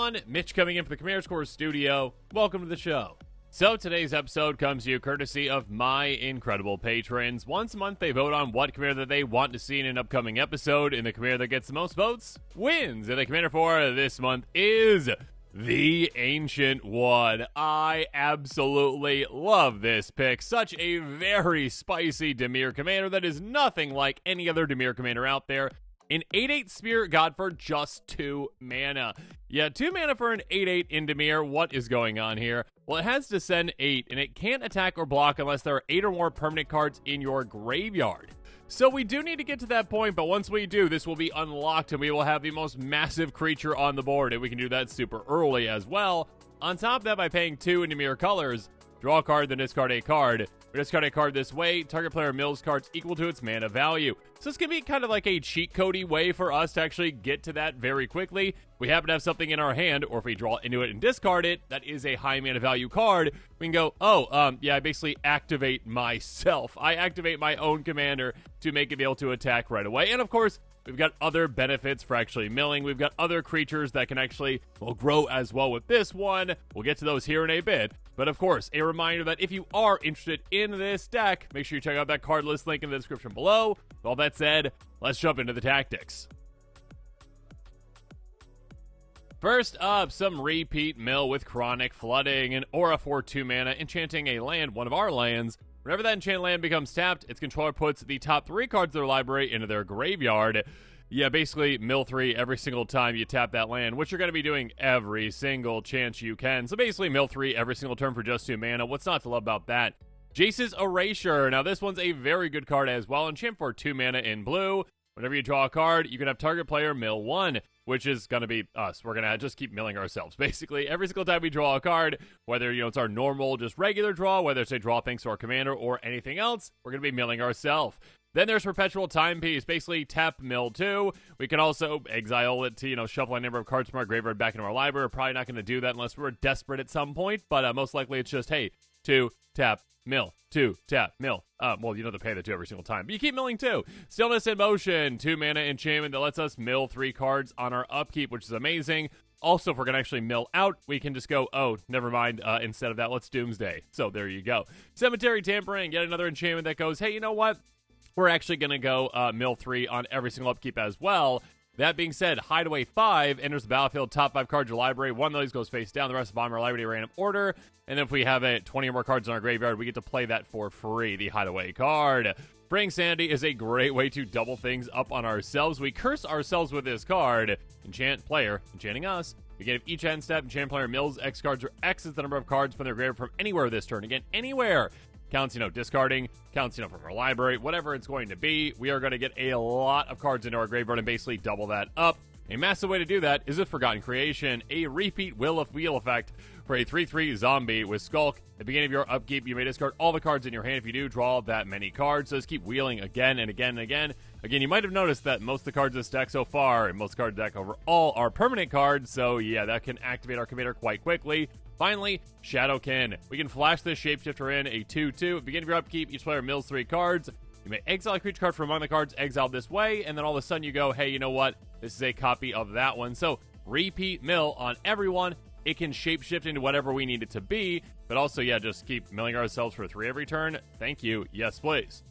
everyone. Mitch coming in for the Commander Score Studio. Welcome to the show. So today's episode comes to you courtesy of my incredible patrons. Once a month, they vote on what commander that they want to see in an upcoming episode, and the commander that gets the most votes wins. And the commander for this month is the Ancient One. I absolutely love this pick. Such a very spicy Dimir commander that is nothing like any other Dimir commander out there. An 8/8 Spirit God for just 2 mana. Yeah, 2 mana for an 8/8 in Dimir. What is going on here? Well, it has Descend 8, and it can't attack or block unless there are 8 or more permanent cards in your graveyard. So we do need to get to that point, but once we do, this will be unlocked, and we will have the most massive creature on the board, and we can do that super early as well. On top of that, by paying 2 in Dimir colors, draw a card, then discard a card. We discard a card this way, target player mills cards equal to its mana value. So this can be kind of like a cheat codey way for us to actually get to that very quickly. We happen to have something in our hand, or if we draw into it and discard it, that is a high mana value card. We can go, yeah, I basically activate myself. I activate my own commander to make it able to attack right away. And of course, we've got other benefits for actually milling. We've got other creatures that can actually grow as well with this one. We'll get to those here in a bit. But of course, a reminder that if you are interested in this deck, make sure you check out that card list link in the description below. With all that said, let's jump into the tactics. First up, some repeat mill with Chronic Flooding, an aura for 2 mana, enchanting a land, one of our lands. Whenever that enchanted land becomes tapped, its controller puts the top 3 cards of their library into their graveyard. Yeah, basically mill 3 every single time you tap that land, which you're going to be doing every single chance you can. So basically mill 3 every single turn for just 2 mana. What's not to love about that? Jace's Erasure. Now this one's a very good card as well. Enchant for 2 mana in blue. Whenever you draw a card, you can have target player mill 1, which is going to be us. We're going to just keep milling ourselves. Basically, every single time we draw a card, whether it's our normal, just regular draw, whether it's a draw thanks to our commander or anything else, we're going to be milling ourselves. Then there's Perpetual Timepiece, basically tap mill 2. We can also exile it to, shuffle a number of cards from our graveyard back into our library. We're probably not going to do that unless we're desperate at some point, but most likely it's just, hey, 2, tap, mill, 2, tap, mill. Well, you don't have to pay the 2 every single time, but you keep milling 2. Stillness in Motion, 2 mana enchantment that lets us mill 3 cards on our upkeep, which is amazing. Also, if we're going to actually mill out, we can just go, never mind, instead of that, let's Doomsday. So there you go. Cemetery Tampering, yet another enchantment that goes, hey, you know what? We're actually going to go mill 3 on every single upkeep as well. That being said, Hideaway 5 enters the battlefield, top 5 cards of your library. One of those goes face down, the rest of the bottom of our library in random order. And then if we have 20 or more cards in our graveyard, we get to play that for free, the Hideaway card. Freeing Sanity is a great way to double things up on ourselves. We curse ourselves with this card. Enchant player, enchanting us. We get each end step, enchant player mills X cards, or X is the number of cards from their graveyard from anywhere this turn. Again, anywhere. Counts, discarding, counts, from our library, whatever it's going to be. We are going to get a lot of cards into our graveyard and basically double that up. A massive way to do that is with Forgotten Creation, a repeat Will of Wheel effect for a 3/3 zombie with Skulk. At the beginning of your upkeep, you may discard all the cards in your hand. If you do, draw that many cards. So just keep wheeling again and again and again. Again, you might have noticed that most of the cards in this deck so far, and most card deck overall, are permanent cards. So yeah, that can activate our commander quite quickly. Finally, Shadowkin. We can flash this Shapeshifter in a 2/2. At the beginning of your upkeep, each player mills 3 cards. You may exile a creature card from among the cards exiled this way, and then all of a sudden you go, hey, you know what? This is a copy of that one. So repeat mill on everyone. It can shapeshift into whatever we need it to be, but also, yeah, just keep milling ourselves for 3 every turn. Thank you. Yes, please.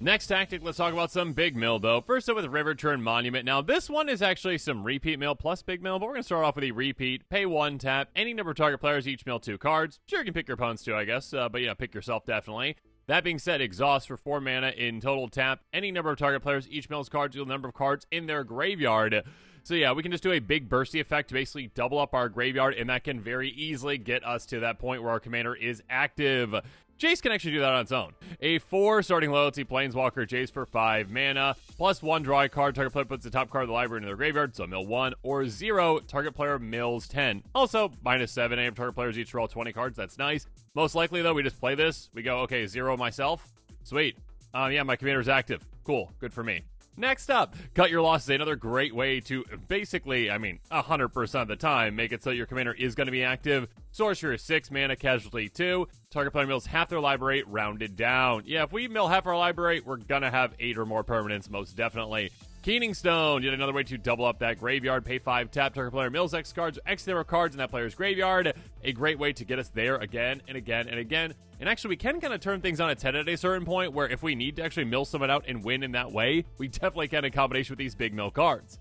Next tactic, let's talk about some big mill, though. First up with Riverturn Monument. Now, this one is actually some repeat mill plus big mill, but we're going to start off with a repeat. Pay 1, tap. Any number of target players, each mill 2 cards. Sure, you can pick your opponents too, I guess, but yeah, pick yourself, definitely. That being said, exhaust for 4 mana in total, tap. Any number of target players, each mills cards, equal the number of cards in their graveyard. So yeah, we can just do a big bursty effect to basically double up our graveyard, and that can very easily get us to that point where our commander is active. Jace can actually do that on its own. A 4 starting loyalty Planeswalker Jace for 5 mana, plus 1 draw a card, target player puts the top card of the library into their graveyard, so mill 1, or 0, target player mills 10. Also, -7, any of target players each draw 20 cards, that's nice. Most likely though, we just play this, we go, okay, 0 myself, sweet. Yeah, my commander's active, cool, good for me. Next up, Cut Your Losses, another great way to basically, 100% of the time, make it so your commander is going to be active. Sorcerer, 6 mana, Casualty 2. Target player mills half their library, rounded down. Yeah, if we mill half our library, we're going to have 8 or more permanents, most definitely. Keening Stone, yet another way to double up that graveyard. Pay 5, tap, target player mills X cards, X number of cards in that player's graveyard. A great way to get us there again and again and again. And actually, we can kind of turn things on its head at a certain point where if we need to actually mill someone out and win in that way, we definitely can in combination with these big mill cards.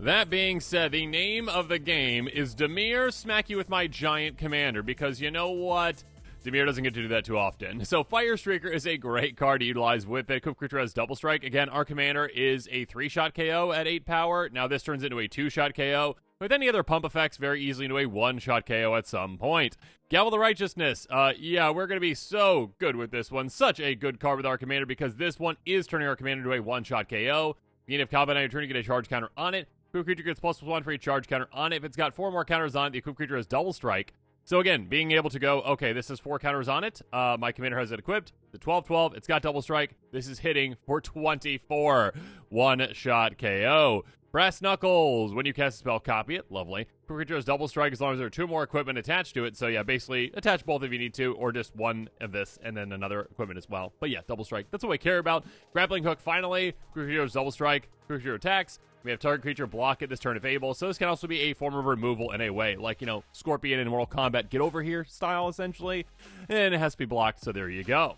That being said, the name of the game is Dimir Smack You With My Giant Commander, because you know what? Dimir doesn't get to do that too often. So Fire Streaker is a great card to utilize with it. Equipped creature has double strike. Again, our commander is a 3-shot KO at 8 power. Now this turns into a 2-shot KO. With any other pump effects, very easily into a 1-shot KO at some point. Gavel the Righteousness. Yeah, we're going to be so good with this one. Such a good card with our commander because this one is turning our commander into a 1-shot KO. The end of combat on your turn, you get a charge counter on it. Equipped creature gets +1 for each charge counter on it. If it's got 4 more counters on it, the equipped creature has double strike. So again, being able to go, okay, this has 4 counters on it. My commander has it equipped. The 12-12, it's got double strike. This is hitting for 24. 1-shot KO. Brass Knuckles. When you cast a spell, copy it. Lovely. Creature has double strike as long as there are 2 more equipment attached to it. So yeah, basically attach both if you need to, or just one of this and then another equipment as well. But yeah, double strike. That's what we care about. Grappling Hook, finally. Creature has double strike. Creature attacks. We have target creature block it this turn if able. So this can also be a form of removal in a way. Like, you know, Scorpion in Mortal Kombat get over here style, essentially. And it has to be blocked, so there you go.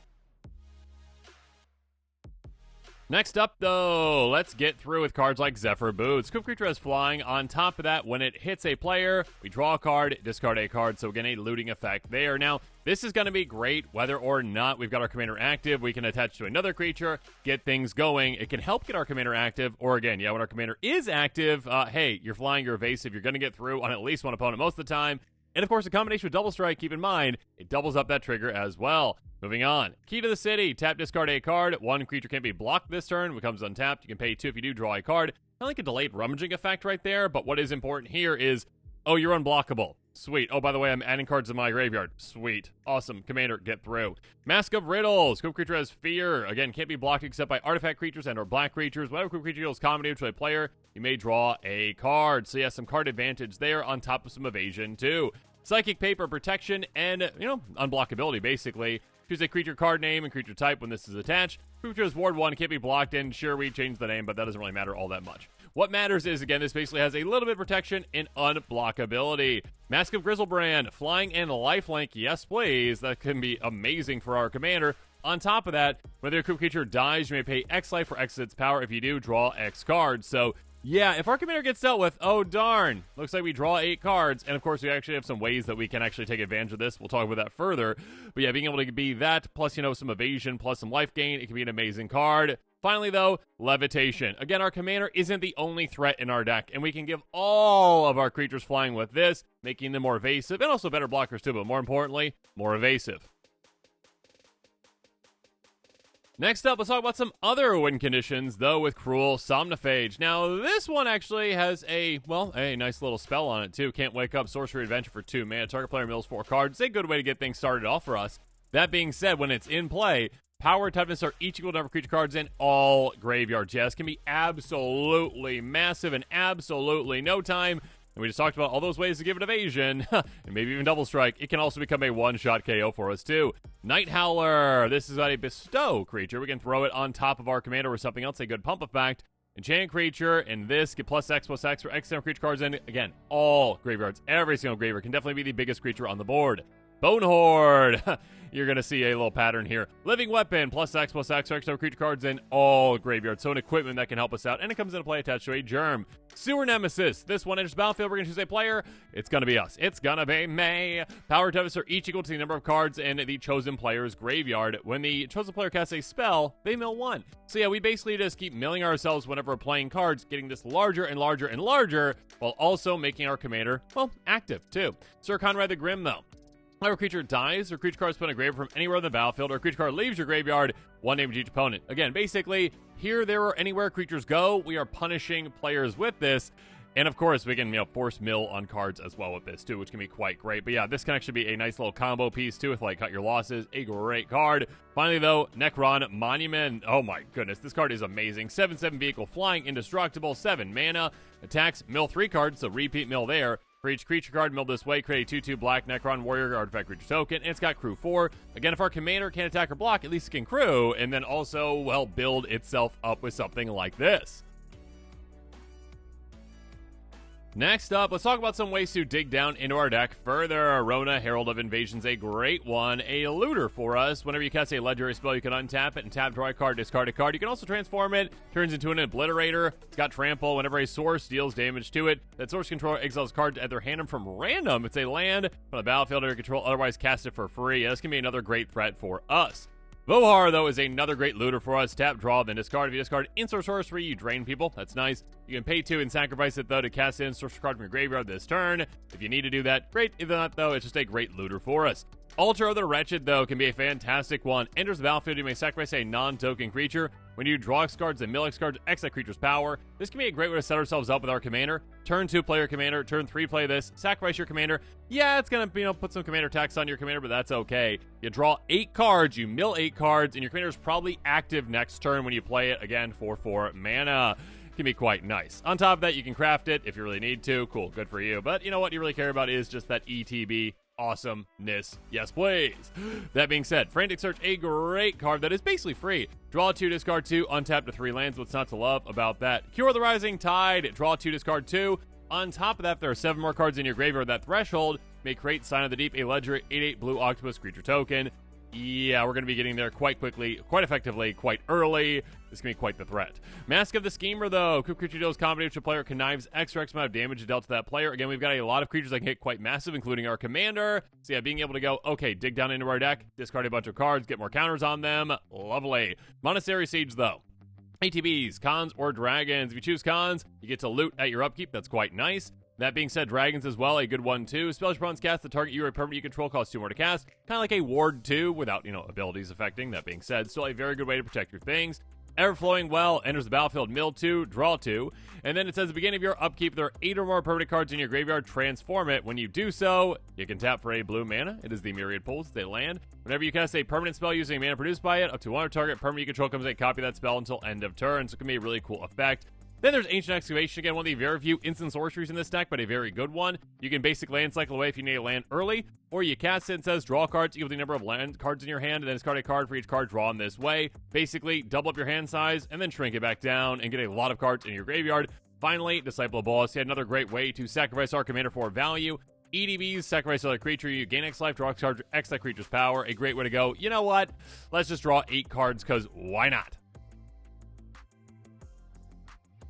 Next up, though, let's get through with cards like Zephyr Boots. Equipped creature has flying. On top of that, when it hits a player, we draw a card, discard a card, so again, a looting effect there. Now, this is going to be great whether or not we've got our commander active. We can attach to another creature, get things going. It can help get our commander active, or again, yeah, when our commander is active, hey, you're flying, you're evasive, you're going to get through on at least one opponent most of the time. And of course, a combination with double strike, keep in mind, it doubles up that trigger as well. Moving on. Key to the City. Tap, discard a card. 1 creature can't be blocked this turn. Becomes untapped. You can pay 2 if you do draw a card. Kind of like a delayed rummaging effect right there, but what is important here is, oh, you're unblockable. Sweet. Oh, by the way, I'm adding cards to my graveyard. Sweet. Awesome. Commander, get through. Mask of Riddles. Equipped creature has Fear. Again, can't be blocked except by artifact creatures and or black creatures. Whenever equipped creature deals combat damage to a player, you may draw a card. So yeah, some card advantage there on top of some evasion too. Psychic Paper, protection, and, you know, unblockability, basically. Choose a creature card name and creature type when this is attached. Creature is Ward 1, can't be blocked, and sure, we changed the name, but that doesn't really matter all that much. What matters is, again, this basically has a little bit of protection and unblockability. Mask of Grizzlebrand, flying and lifelink, yes please. That can be amazing for our commander. On top of that, whether your creature dies, you may pay X life for X its power. If you do, draw X cards. So, yeah, if our commander gets dealt with, oh darn, looks like we draw 8 cards, and of course we actually have some ways that we can actually take advantage of this. We'll talk about that further, but yeah, being able to be that, plus, you know, some evasion, plus some life gain, it can be an amazing card. Finally, though, Levitation. Again, our commander isn't the only threat in our deck, and we can give all of our creatures flying with this, making them more evasive, and also better blockers too, but more importantly, more evasive. Next up, let's talk about some other win conditions, though, with Cruel Somnophage. Now, this one actually has a nice little spell on it, too. Can't Wake Up, Sorcery Adventure for 2 mana. Target player mills 4 cards. It's a good way to get things started off for us. That being said, when it's in play, power and toughness are each equal to number of creature cards in all graveyards. Yes, can be absolutely massive and absolutely no time. And we just talked about all those ways to give it evasion, and maybe even double strike. It can also become a 1-shot KO for us, too. Night Howler. This is a bestow creature. We can throw it on top of our commander or something else, a good pump effect. Enchant creature, and this, get +X for X number of creature cards in. Again, all graveyards. Every single graveyard can definitely be the biggest creature on the board. Bone Horde. You're going to see a little pattern here. Living Weapon, +X for X number of creature cards in all graveyards. So an equipment that can help us out, and it comes into play attached to a germ. Sewer Nemesis. This one enters battlefield. We're going to choose a player. It's going to be us. It's going to be May. Power and toughness are each equal to the number of cards in the chosen player's graveyard. When the chosen player casts a spell, they mill 1. So yeah, we basically just keep milling ourselves whenever we're playing cards, getting this larger and larger and larger, while also making our commander, well, active too. Sir Conrad the Grim, though. Whenever a creature dies, or creature card is put in a graveyard from anywhere on the battlefield, or a creature card leaves your graveyard, 1 damage each opponent. Again, basically, here, there, or anywhere creatures go, we are punishing players with this. And of course, we can, force mill on cards as well with this too, which can be quite great. But yeah, this can actually be a nice little combo piece too, with like Cut Your Losses, a great card. Finally though, Necron Monument. Oh my goodness, this card is amazing. 7/7 vehicle, flying, indestructible, 7 mana, attacks, mill 3 cards, so repeat mill there. For each creature card milled this way, create a 2/2 black Necron Warrior artifact creature token, and it's got crew 4. Again, if our commander can't attack or block, at least it can crew, and then also, well, build itself up with something like this. Next up, let's talk about some ways to dig down into our deck further. Rona, Herald of Invasion's a great one. A looter for us. Whenever you cast a legendary spell, you can untap it and tap, draw a card, discard a card. You can also transform it, turns into an obliterator. It's got trample. Whenever a source deals damage to it, that source controller exiles cards at their hand from random. It's a land from the battlefield under control, otherwise cast it for free. This can be another great threat for us. Vohar, though, is another great looter for us. Tap, draw, then discard. If you discard instant sorcery, you drain people. That's nice. You can pay 2 and sacrifice it, though, to cast in sorcery card from your graveyard this turn. If you need to do that, great. If not, though, it's just a great looter for us. Altar of the Wretched, though, can be a fantastic one. Enters the battlefield, you may sacrifice a non-token creature. When you draw X cards and mill X cards, X that creature's power. This can be a great way to set ourselves up with our commander. Turn 2, play your commander. Turn 3, play this. Sacrifice your commander. Yeah, it's going to, put some commander tax on your commander, but that's okay. You draw 8 cards, you mill 8 cards, and your commander's probably active next turn when you play it, again, for 4 mana. Can be quite nice. On top of that, you can craft it if you really need to. Cool, good for you. But you know what you really care about is just that ETB awesomeness. Yes, please. That being said, Frantic Search, a great card that is basically free. Draw 2, discard 2, untap to 3 lands. What's not to love about that? Cure the Rising Tide, draw 2, discard 2. On top of that, if there are 7 more cards in your graveyard that threshold, may create Sign of the Deep, a legendary 8/8 blue octopus creature token. Yeah, we're going to be getting there quite quickly, quite effectively, quite early. This can be quite the threat. Mask of the Schemer, though. Creature deals combat which a player connives X or X amount of damage dealt to that player. Again, we've got a lot of creatures that can hit quite massive, including our commander. So yeah, being able to go, okay, dig down into our deck, discard a bunch of cards, get more counters on them. Lovely. Monastery Siege, though. ATBs, cons, or dragons. If you choose cons, you get to loot at your upkeep. That's quite nice. That being said, dragons as well, a good one too. Spells your opponent's cast, the target you or a permanent you control costs 2 more to cast. Kind of like a ward 2 without, abilities affecting. That being said, still a very good way to protect your things. Ever-flowing well, enters the battlefield, mill 2, draw 2. And then it says at the beginning of your upkeep, there are 8 or more permanent cards in your graveyard, transform it. When you do so, you can tap for a blue mana. It is the Myriad Pools, they land. Whenever you cast a permanent spell using mana produced by it, up to 1 other target permanent you control comes a copy of that spell until end of turn. So it can be a really cool effect. Then there's Ancient Excavation, again, one of the very few instant sorceries in this deck, but a very good one. You can basic land cycle away if you need a land early, or you cast it and says draw cards equal to the number of land cards in your hand, and then discard a card for each card drawn this way. Basically, double up your hand size, and then shrink it back down, and get a lot of cards in your graveyard. Finally, Disciple of Bolas, yet another great way to sacrifice our commander for value. EDBs, sacrifice another creature, you gain X life, draw X card, X that creature's power. A great way to go, you know what? Let's just draw 8 cards, because why not?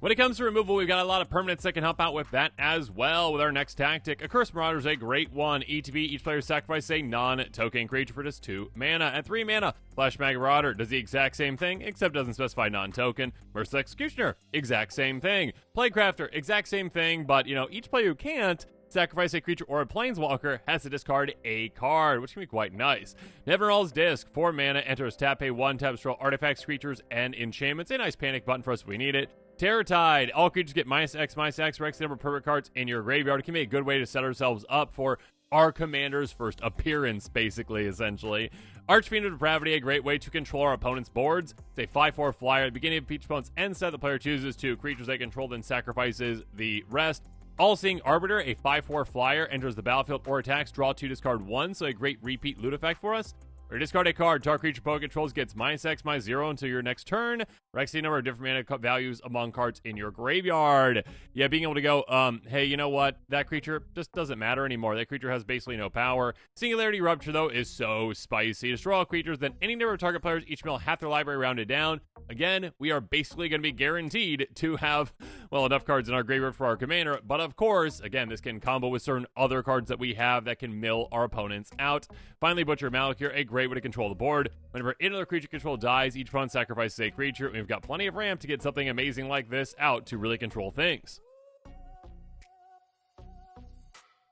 When it comes to removal, we've got a lot of permanents that can help out with that as well. With our next tactic, Accursed Marauder is a great one. ETB, each player sacrifices a non-token creature for just 2 mana. At 3 mana, Flashbang Marauder does the exact same thing, except doesn't specify non-token. Merciless Executioner, exact same thing. Plaguecrafter, exact same thing, but, each player who can't sacrifice a creature or a planeswalker has to discard a card, which can be quite nice. Neverall's Disc, 4 mana, enters, tap a 1, tap destroy artifacts, creatures, and enchantments. A nice panic button for us if we need it. Terror Tide. All creatures get -X for X number of permanent cards in your graveyard. It can be a good way to set ourselves up for our commander's first appearance, basically, essentially. Archfiend of Depravity, a great way to control our opponent's boards. It's a 5/4 flyer. At the beginning of each opponent's end step, the player chooses 2 creatures they control, then sacrifices the rest. All-Seeing Arbiter, a 5/4 flyer, enters the battlefield or attacks. Draw 2, discard 1, so a great repeat loot effect for us. Or discard a card. Target creature opponent controls gets -X/-0 until your next turn. Rex the number of different mana values among cards in your graveyard. Yeah, being able to go, hey, you know what? That creature just doesn't matter anymore. That creature has basically no power. Singularity Rupture, though, is so spicy. Destroy all creatures, then any number of target players each mill half their library rounded down. Again, we are basically going to be guaranteed to have, well, enough cards in our graveyard for our commander. But of course, again, this can combo with certain other cards that we have that can mill our opponents out. Finally, Butcher Malakir, a great way to control the board. Whenever another creature control dies, each opponent sacrifices a creature. We've got plenty of ramp to get something amazing like this out to really control things.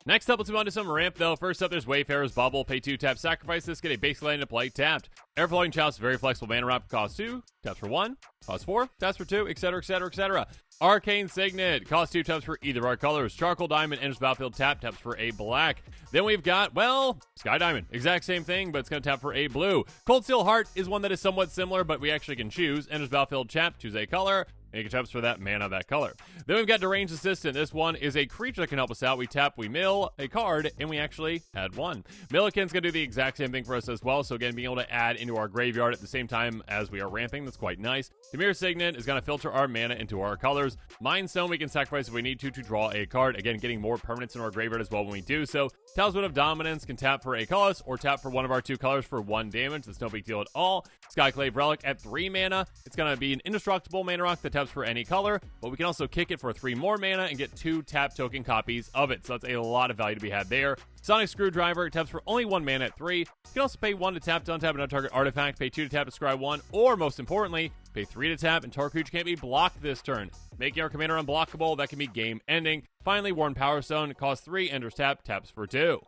Next up, let's move on to some ramp, though. First up, there's Wayfarer's Bubble. Pay 2, tap, sacrifice this, get a basic land to play, tapped. Everflowing Chalice, very flexible mana ramp, cost 2, taps for 1, cost 4, taps for 2, etc., etc., etc. Arcane Signet, cost 2, taps for either of our colors. Charcoal Diamond, enters battlefield, taps for a black. Then we've got, well, Sky Diamond, exact same thing, but it's going to tap for a blue. Cold Steel Heart is one that is somewhat similar, but we actually can choose. Enters battlefield, choose a color. and you get taps for that mana of that color. Then we've got Deranged Assistant. This one is a creature that can help us out. We tap, we mill a card, and we actually add one. Milliken's going to do the exact same thing for us as well, so again, being able to add into our graveyard at the same time as we are ramping, that's quite nice. Demir Signet is going to filter our mana into our colors. Mind Stone we can sacrifice if we need to draw a card, again, getting more permanents in our graveyard as well when we do so. Talisman of Dominance can tap for a colorless or tap for one of our 2 colors for 1 damage. That's no big deal at all. Skyclave Relic at 3 mana. It's going to be an indestructible mana rock that taps for any color, but we can also kick it for 3 more mana and get 2 tap token copies of it. So that's a lot of value to be had there. Sonic Screwdriver taps for only 1 mana at 3. You can also pay 1 to tap to untap another target artifact, pay 2 to tap to scry 1, or most importantly, pay 3 to tap and target creature can't be blocked this turn, making our commander unblockable. That can be game ending. Finally, Worn Power Stone costs 3, enters tap, taps for 2.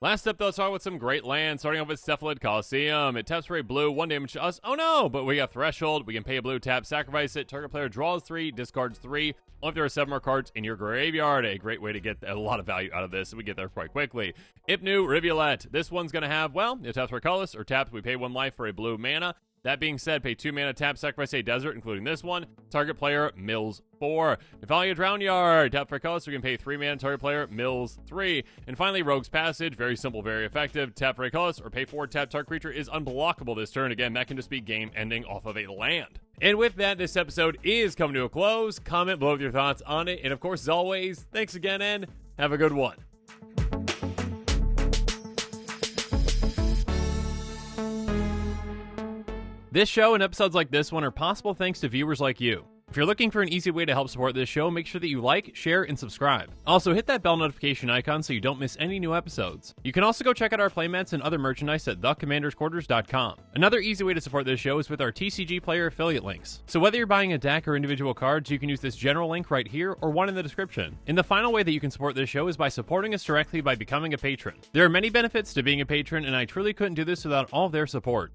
Last up, though, let's start with some great lands, starting off with Cephalid Coliseum. It taps for a blue, 1 damage to us. Oh no! But we got Threshold. We can pay a blue, tap, sacrifice it. Target player draws 3, discards 3. Only if there are 7 more cards in your graveyard. A great way to get a lot of value out of this. We get there quite quickly. Ipnu Rivulet. This one's going to have, well, it taps for colorless, or taps, we pay 1 life for a blue mana. That being said, pay 2 mana, tap, sacrifice a desert, including this one. Target player mills 4. Natalia Drownyard, tap for colors, so we can pay 3 mana, target player mills 3. And finally, Rogue's Passage, very simple, very effective. Tap for a colorless, or pay 4, tap, target creature is unblockable this turn. Again, that can just be game ending off of a land. And with that, this episode is coming to a close. Comment below with your thoughts on it. And of course, as always, thanks again, and have a good one. This show and episodes like this one are possible thanks to viewers like you. If you're looking for an easy way to help support this show, make sure that you like, share, and subscribe. Also, hit that bell notification icon so you don't miss any new episodes. You can also go check out our playmats and other merchandise at thecommandersquarters.com. Another easy way to support this show is with our TCG player affiliate links. So whether you're buying a deck or individual cards, you can use this general link right here or one in the description. And the final way that you can support this show is by supporting us directly by becoming a patron. There are many benefits to being a patron, and I truly couldn't do this without all of their support.